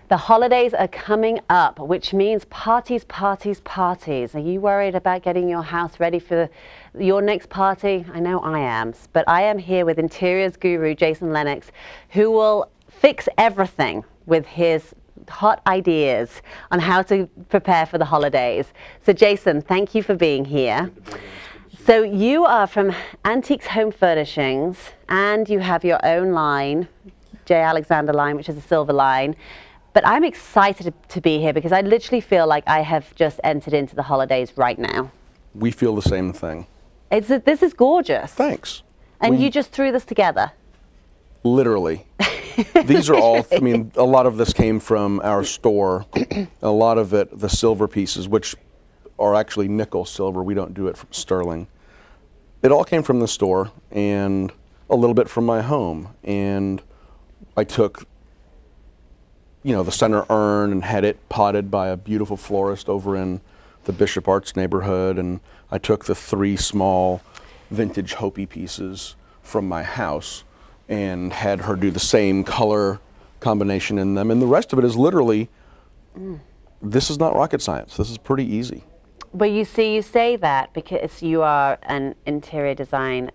The holidays are coming up, which means parties, parties, parties. Are you worried about getting your house ready for your next party? I know I am, but I am here with interiors guru Jason Lenox, who will fix everything with his hot ideas on how to prepare for the holidays. So Jason, thank you for being here. So you are from Antiques Home Furnishings, and you have your own line, J. Alexander line, which is a silver line. But I'm excited to be here because I literally feel like I have just entered into the holidays right now. We feel the same thing. This is gorgeous. Thanks. And you just threw this together? Literally. These are all, I mean, a lot of this came from our store. A lot of it, the silver pieces, which are actually nickel silver. We don't do it from sterling. It all came from the store and a little bit from my home. And I took, you know, the center urn and had it potted by a beautiful florist over in the Bishop Arts neighborhood. And I took the 3 small vintage Hopi pieces from my house and had her do the same color combination in them. And the rest of it is literally, this is not rocket science. This is pretty easy. But you say that because you are an interior design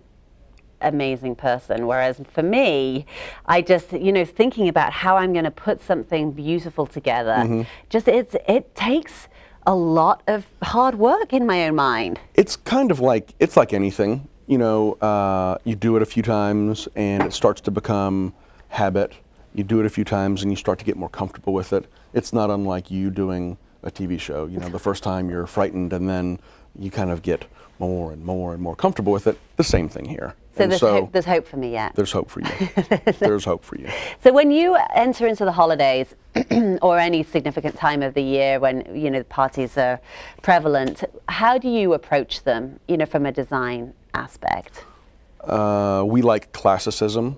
amazing person, whereas for me, I just, you know, thinking about how I'm going to put something beautiful together, just it takes a lot of hard work in my own mind. It's kind of like, it's like anything. You know, you do it a few times and it starts to become habit. You do it a few times and you start to get more comfortable with it. It's not unlike you doing a TV show. You know, the first time you're frightened and then you kind of get more and more and more comfortable with it. The same thing here. So there's hope for me yet. There's hope for you. There's hope for you. So when you enter into the holidays or any significant time of the year when, you know, parties are prevalent, how do you approach them, you know, from a design aspect? We like classicism.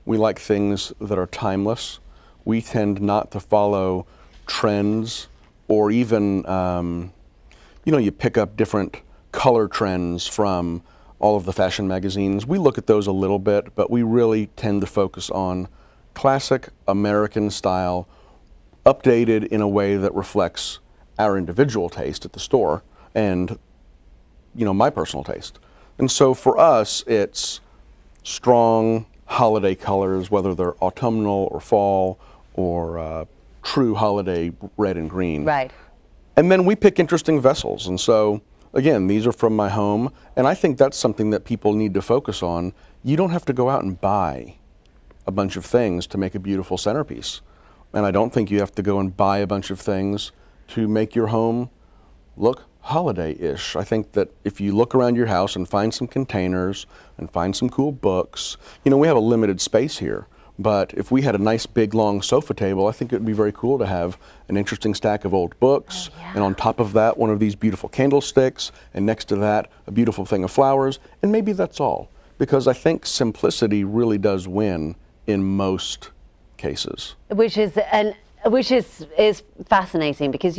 We like things that are timeless. We tend not to follow trends or even, you know, you pick up different color trends from all of the fashion magazines. We look at those a little bit, but we really tend to focus on classic American style, updated in a way that reflects our individual taste at the store and, you know, my personal taste. And so for us, it's strong holiday colors, whether they're autumnal or fall or true holiday red and green. Right. And then we pick interesting vessels. And so, again, these are from my home. And I think that's something that people need to focus on. You don't have to go out and buy a bunch of things to make a beautiful centerpiece. And I don't think you have to go and buy a bunch of things to make your home look holiday-ish. I think that if you look around your house and find some containers and find some cool books, you know, we have a limited space here, but if we had a nice big long sofa table, I think it would be very cool to have an interesting stack of old books, and on top of that, one of these beautiful candlesticks, and next to that, a beautiful thing of flowers, and maybe that's all. Because I think simplicity really does win in most cases. Which is fascinating because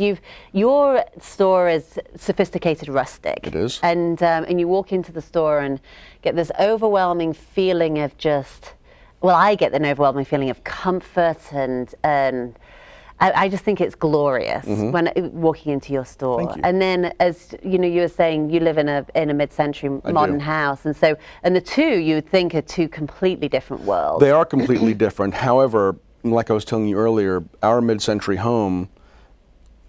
your store is sophisticated rustic. It is. And you walk into the store and get this overwhelming feeling of just, well, I get an overwhelming feeling of comfort and I just think it's glorious when walking into your store. Thank you. And then, as you know, you were saying you live in a mid-century modern house, and so the two you would think are two completely different worlds. They are completely different. However, like I was telling you earlier, our mid-century home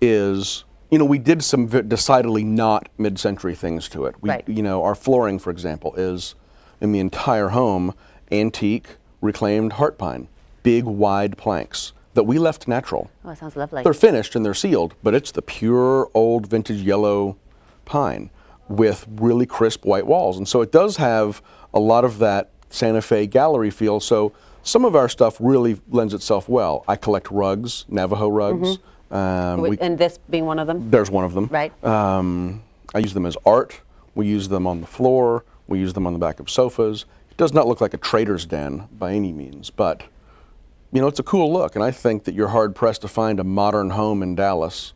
is, you know, we did some decidedly not mid-century things to it. You know, our flooring, for example, is in the entire home antique reclaimed heart pine, big wide planks that we left natural. Oh, that sounds lovely. They're finished and they're sealed, but it's the pure old vintage yellow pine with really crisp white walls. And so it does have a lot of that Santa Fe gallery feel. So some of our stuff really lends itself well. I collect rugs, Navajo rugs. And this being one of them? There's one of them. Right. I use them as art. We use them on the floor. We use them on the back of sofas. It does not look like a trader's den by any means, but you know, it's a cool look. And I think that you're hard pressed to find a modern home in Dallas.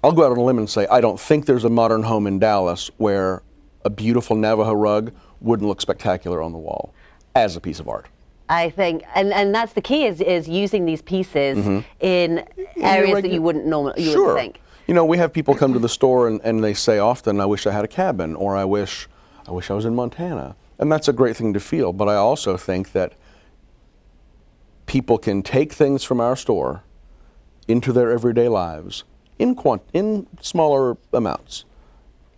I'll go out on a limb and say I don't think there's a modern home in Dallas where a beautiful Navajo rug wouldn't look spectacular on the wall as a piece of art. I think, and that's the key is using these pieces in areas that you wouldn't normally wouldn't think. You know, we have people come to the store and they say often, I wish I had a cabin, or I wish I was in Montana. And that's a great thing to feel, but I also think that people can take things from our store into their everyday lives in smaller amounts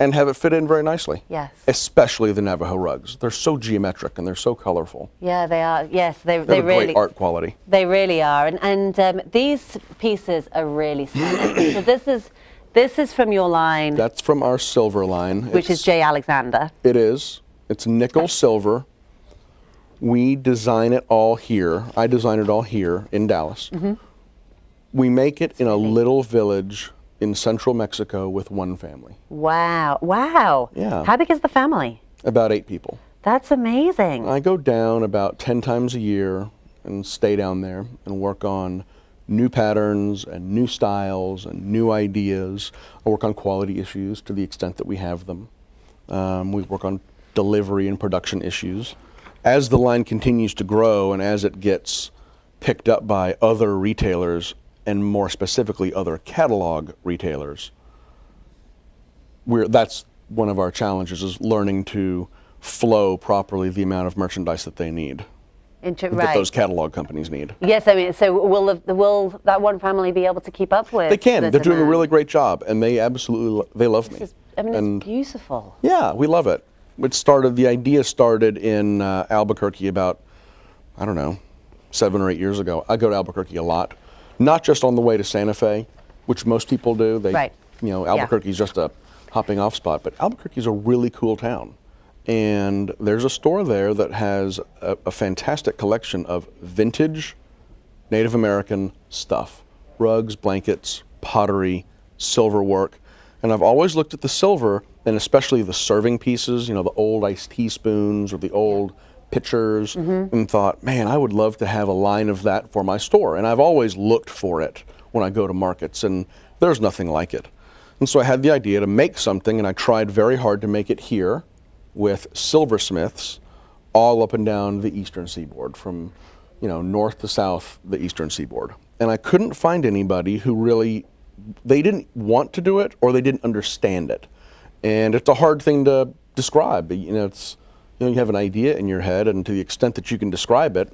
and have it fit in very nicely. Yes. Especially the Navajo rugs. They're so geometric and they're so colorful. Yeah, they are. Yes, they have really great art quality. They really are. And these pieces are really stunning. So this is from your line. That's from our silver line. Which is J. Alexander. It is. It's nickel silver. We design it all here. I design it all here in Dallas. We make it in a little village in central Mexico with one family. Wow. Wow. Yeah. How big is the family? About 8 people. That's amazing. I go down about 10 times a year and stay down there and work on new patterns and new styles and new ideas. I work on quality issues to the extent that we have them. We work on delivery and production issues. As the line continues to grow and as it gets picked up by other retailers, and more specifically other catalog retailers, that's one of our challenges, is learning to flow properly the amount of merchandise that they need. That those catalog companies need. Yes, I mean, so will that one family be able to keep up with? They can. They're doing a really great job, and they absolutely love me. It's beautiful. Yeah, we love it. The idea started in Albuquerque about, I don't know, 7 or 8 years ago. I go to Albuquerque a lot, not just on the way to Santa Fe, which most people do. You know, Albuquerque is just a hopping off spot, but Albuquerque is a really cool town. And there's a store there that has a fantastic collection of vintage Native American stuff. Rugs, blankets, pottery, silver work. And I've always looked at the silver, and especially the serving pieces, you know, the old iced teaspoons or the old pitchers, and thought, man, I would love to have a line of that for my store. And I've always looked for it when I go to markets, and there's nothing like it. And so I had the idea to make something, and I tried very hard to make it here with silversmiths all up and down the eastern seaboard, from, you know, north to south, the eastern seaboard. And I couldn't find anybody who really, they didn't want to do it or they didn't understand it. And it's a hard thing to describe. You know, you have an idea in your head, and to the extent that you can describe it,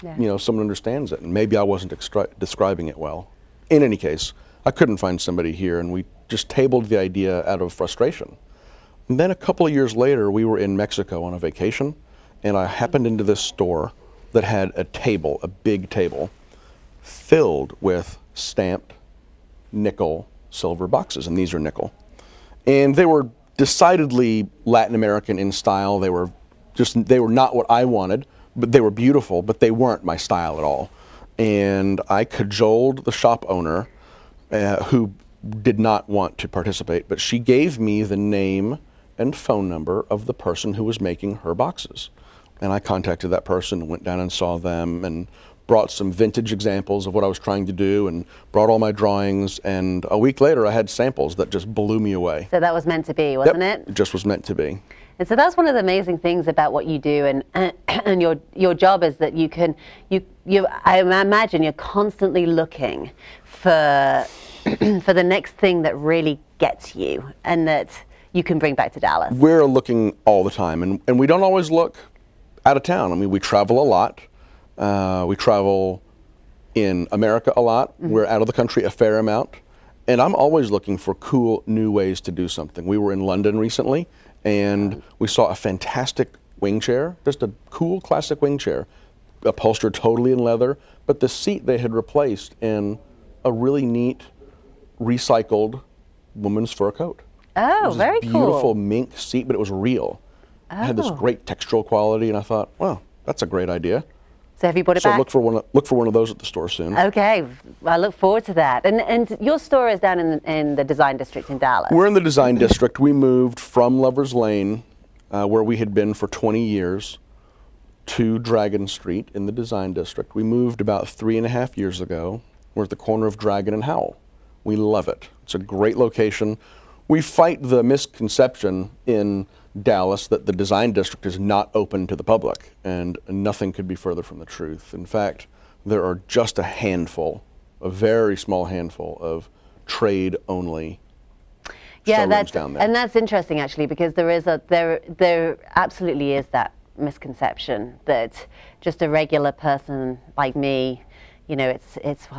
you know, someone understands it. And maybe I wasn't describing it well. In any case, I couldn't find somebody here, and we just tabled the idea out of frustration. And then a couple of years later, we were in Mexico on a vacation, and I happened into this store that had a table, a big table, filled with stamped nickel silver boxes, and these are nickel. And they were decidedly Latin American in style. They were not what I wanted, but they were beautiful, but they weren't my style at all. And I cajoled the shop owner, who did not want to participate, but she gave me the name and phone number of the person who was making her boxes. And I contacted that person and went down and saw them and brought some vintage examples of what I was trying to do and brought all my drawings. And a week later, I had samples that just blew me away. So that was meant to be, wasn't it? It just was meant to be. And so that's one of the amazing things about what you do, and your job is that I imagine you're constantly looking for the next thing that really gets you and that you can bring back to Dallas. We're looking all the time, and we don't always look out of town. I mean, we travel a lot. We travel in America a lot. We're out of the country a fair amount. And I'm always looking for cool new ways to do something. We were in London recently, and we saw a fantastic wing chair, just a cool classic wing chair, upholstered totally in leather, but the seat they had replaced in a really neat recycled woman's fur coat. Oh, very cool. Beautiful mink seat, but it was real. It had this great textural quality, and I thought, well, that's a great idea. So have you brought it back? So look for one of those at the store soon. Okay, I look forward to that. And your store is down in the Design District in Dallas. We're in the Design District. We moved from Lover's Lane, where we had been for 20 years, to Dragon Street in the Design District. We moved about 3.5 years ago. We're at the corner of Dragon and Howell. We love it. It's a great location. We fight the misconception in Dallas that the design district is not open to the public, and nothing could be further from the truth. In fact, there are just a handful, a very small handful of trade-only showrooms down there. And that's interesting actually, because there absolutely is that misconception that just a regular person like me, you know, it's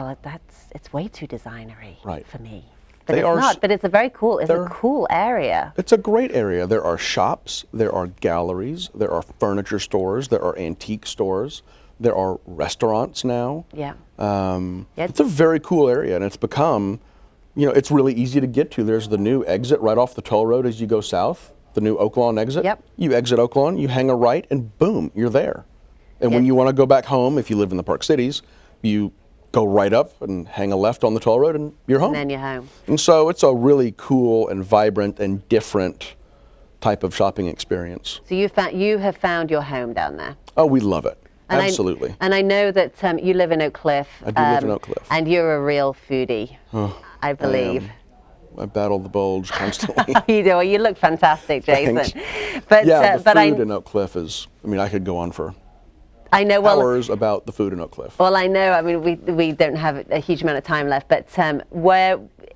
way too designery for me. But it's not. But it's a very cool. It's a cool area. It's a great area. There are shops. There are galleries. There are furniture stores. There are antique stores. There are restaurants now. Yeah. It's a very cool area, and it's become, you know, it's really easy to get to. There's the new exit right off the toll road as you go south. The new Oaklawn exit. Yep. You exit Oaklawn. You hang a right, and boom, you're there. And when you want to go back home, if you live in the Park Cities, you go right up and hang a left on the toll road, and you're home. And then you're home. And so it's a really cool and vibrant and different type of shopping experience. So you have found your home down there. Oh, we love it. And absolutely. And I know that you live in Oak Cliff. I do live in Oak Cliff. And you're a real foodie, I believe. I battle the bulge constantly. You do. Well, you look fantastic, Jason. Thanks. But yeah, the food in Oak Cliff is, I mean, I could go on for hours about the food in Oak Cliff. Well, I know. I mean, we don't have a huge amount of time left, but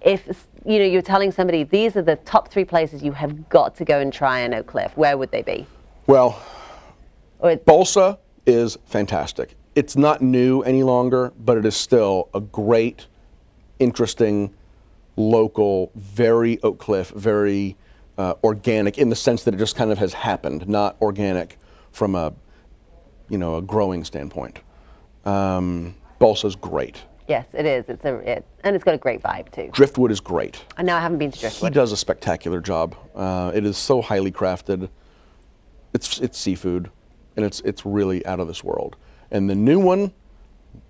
if you know, you're telling somebody these are the top 3 places you have got to go and try in Oak Cliff, where would they be? Well, Bolsa is fantastic. It's not new any longer, but it is still a great, interesting, local, very Oak Cliff, very organic in the sense that it just kind of has happened, not organic from a, you know, a growing standpoint. Bolsa's great. Yes, it is. And it's got a great vibe too. Driftwood is great. I know, I haven't been to Driftwood. He does a spectacular job. It is so highly crafted. It's seafood, and it's really out of this world. And the new one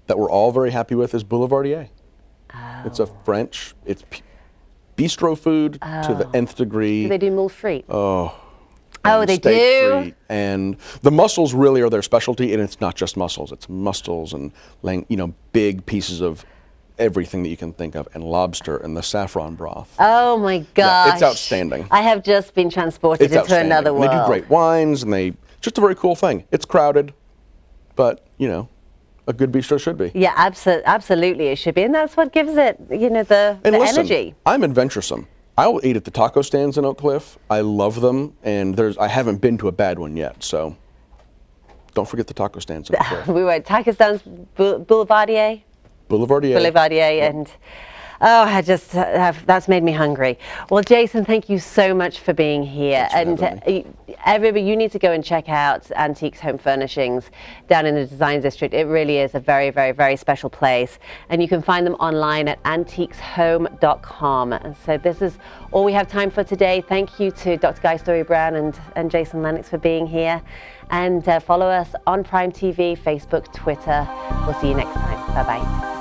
that we're all very happy with is Boulevardier. Oh. It's a French. It's bistro food to the nth degree. Do they do moules frites? Oh, they do? Free. And the mussels really are their specialty, and it's not just mussels. It's mussels and, you know, big pieces of everything that you can think of, and lobster and the saffron broth. Oh my gosh. Yeah, it's outstanding. I have just been transported into another world. They do great wines, and just a very cool thing. It's crowded, but, you know, a good bistro should be. Yeah, absolutely it should be. And that's what gives it, you know, the energy. I'm adventuresome. I will eat at the taco stands in Oak Cliff. I love them, and I haven't been to a bad one yet, so don't forget the taco stands in Oak Cliff. We were at taco stands, Boulevardier. Yep. And oh, that's made me hungry. Well, Jason, thank you so much for being here. And everybody, you need to go and check out Antiques Home Furnishings down in the Design District. It really is a very, very, very special place. And you can find them online at antiqueshome.com. And so this is all we have time for today. Thank you to Dr. Guy Story-Brown and Jason Lenox for being here. And follow us on Prime TV, Facebook, Twitter. We'll see you next time. Bye-bye.